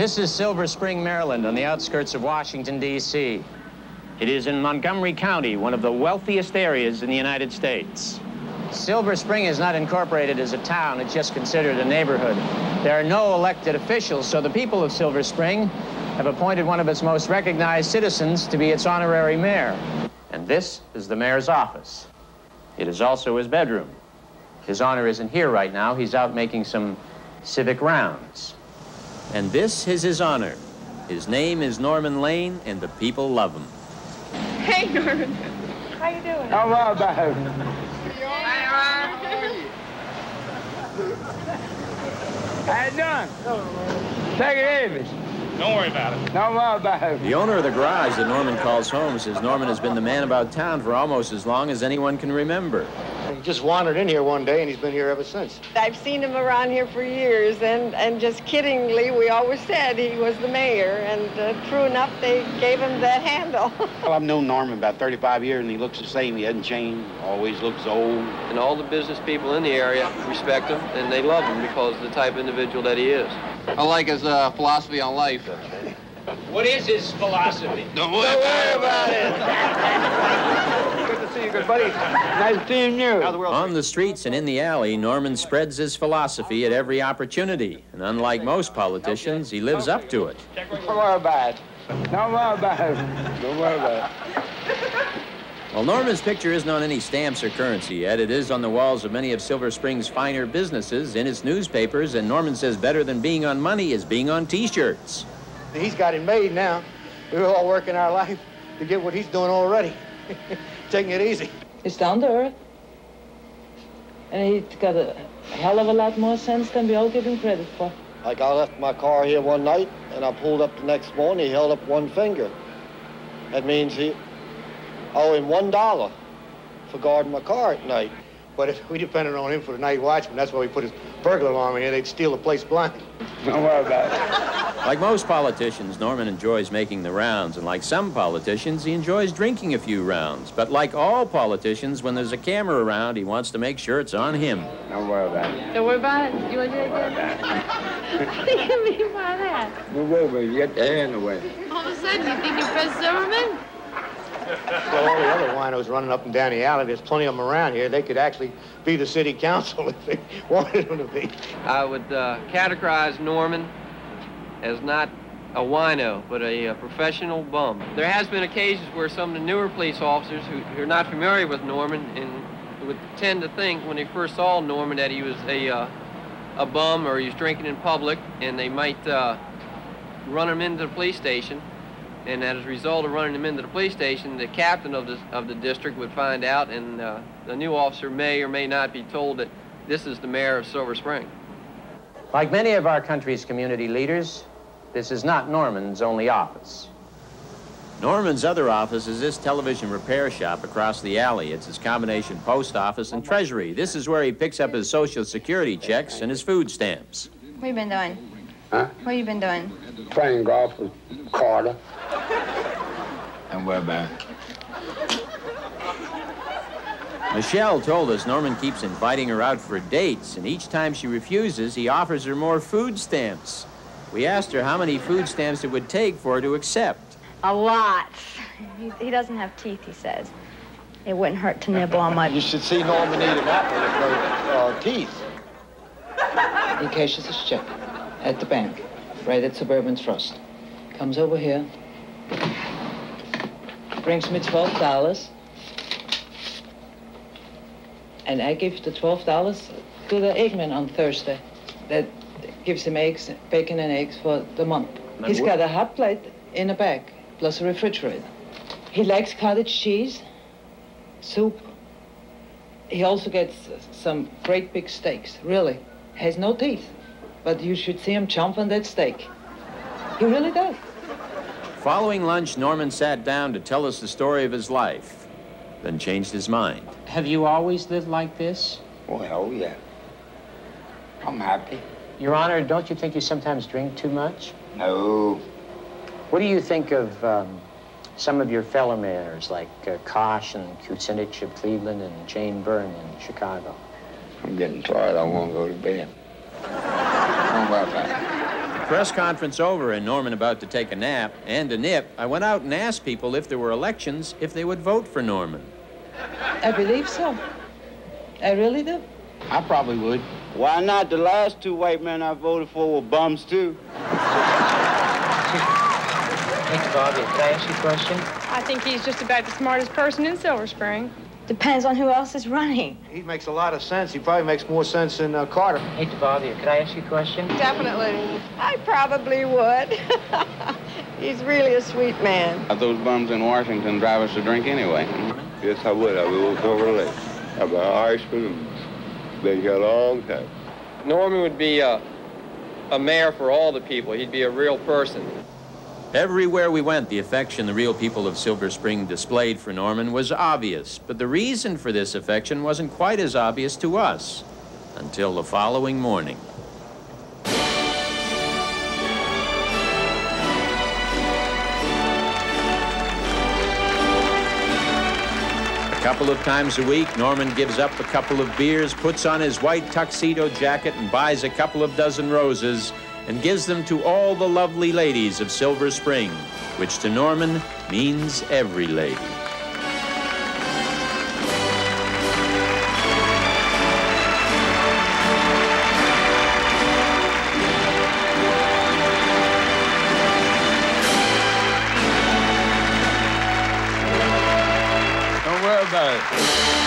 This is Silver Spring, Maryland, on the outskirts of Washington, D.C. It is in Montgomery County, one of the wealthiest areas in the United States. Silver Spring is not incorporated as a town, it's just considered a neighborhood. There are no elected officials, so the people of Silver Spring have appointed one of its most recognized citizens to be its honorary mayor. And this is the mayor's office. It is also his bedroom. His honor isn't here right now. He's out making some civic rounds. And this is his honor. His name is Norman Lane, and the people love him. Hey, Norman. How you doing? How about that? How you doing? Take it easy. Don't worry about it. No more about it. The owner of the garage that Norman calls home says Norman has been the man about town for almost as long as anyone can remember. He just wandered in here one day, and he's been here ever since. I've seen him around here for years, and just kiddingly, we always said he was the mayor, and true enough, they gave him that handle. Well, I've known Norman about 35 years, and he looks the same. He hasn't changed. Always looks old. And all the business people in the area respect him, and they love him because of the type of individual that he is. I like his philosophy on life. What is his philosophy? Don't worry about it. Good to see you, good buddy. Nice seeing you. On the streets and in the alley, Norman spreads his philosophy at every opportunity. And unlike most politicians, he lives up to it. Don't worry about it. Don't worry about it. Don't worry about it. Well, Norman's picture isn't on any stamps or currency yet. It is on the walls of many of Silver Spring's finer businesses, in its newspapers, and Norman says better than being on money is being on T-shirts. He's got it made now. We're all working our life to get what he's doing already. Taking it easy. He's down to earth. And he's got a hell of a lot more sense than we all give him credit for. Like I left my car here one night, and I pulled up the next morning, he held up one finger. That means he owe him $1 for guarding my car at night. But if we depended on him for the night watchman, that's why we put his burglar alarm in here. They'd steal the place blind. Don't worry about it. Like most politicians, Norman enjoys making the rounds, and like some politicians, he enjoys drinking a few rounds. But like all politicians, when there's a camera around, he wants to make sure it's on him. Don't worry about it. Don't worry about it. You want to do it again? What do you mean by that? Don't worry about it. You got the hair in the way. All of a sudden, you think you're Fred Silverman? Well, all the other winos running up and down the alley, there's plenty of them around here. They could actually be the city council if they wanted them to be. I would categorize Norman as not a wino, but a professional bum. There has been occasions where some of the newer police officers who are not familiar with Norman and would tend to think when they first saw Norman that he was a bum or he was drinking in public, and they might run him into the police station. And as a result of running him into the police station, the captain of the district would find out, and the new officer may or may not be told that this is the mayor of Silver Spring. Like many of our country's community leaders, this is not Norman's only office. Norman's other office is this television repair shop across the alley. It's his combination post office and treasury. This is where he picks up his Social Security checks and his food stamps. What you been doing? Huh? What you been doing? Playing golf with Carter. And we're back. Michelle told us Norman keeps inviting her out for dates, and each time she refuses, he offers her more food stamps. We asked her how many food stamps it would take for her to accept. A lot. He doesn't have teeth, he says. It wouldn't hurt to nibble on my... You should see Norman eat an apple with no teeth. He cashes his check at the bank, right at Suburban Trust. Comes over here, brings me $12, and I give the $12 to the eggman on Thursday. That gives him eggs, bacon and eggs for the month. He's got a hot plate in a bag, plus a refrigerator. He likes cottage cheese, soup. He also gets some great big steaks, really. Has no teeth, but you should see him chomp on that steak. He really does. Following lunch, Norman sat down to tell us the story of his life, then changed his mind. Have you always lived like this? Well, yeah. I'm happy. Your Honor, don't you think you sometimes drink too much? No. What do you think of some of your fellow mayors, like Kosh and Kucinich of Cleveland and Jane Byrne in Chicago? I'm getting tired. I want to go to bed. How about that? press conference over and Norman about to take a nap and a nip, I went out and asked people if there were elections, if they would vote for Norman. I believe so. I really do. I probably would. Why not? The last two white men I voted for were bums, too. Mr. Bobby, can I ask you a question? I think he's just about the smartest person in Silver Spring. Depends on who else is running. He makes a lot of sense. He probably makes more sense than Carter. Hey, Bobby, could I ask you a question? Definitely. I probably would. He's really a sweet man. Those bums in Washington drive us to drink anyway. Yes, I would. I would walk over the lake. I'm an Irishman and been here a long time. Norman would be a mayor for all the people. He'd be a real person. Everywhere we went, the affection the real people of Silver Spring displayed for Norman was obvious, but the reason for this affection wasn't quite as obvious to us until the following morning. A couple of times a week, Norman gives up a couple of beers, puts on his white tuxedo jacket, and buys a couple of dozen roses, and gives them to all the lovely ladies of Silver Spring, which to Norman means every lady. Don't worry about it.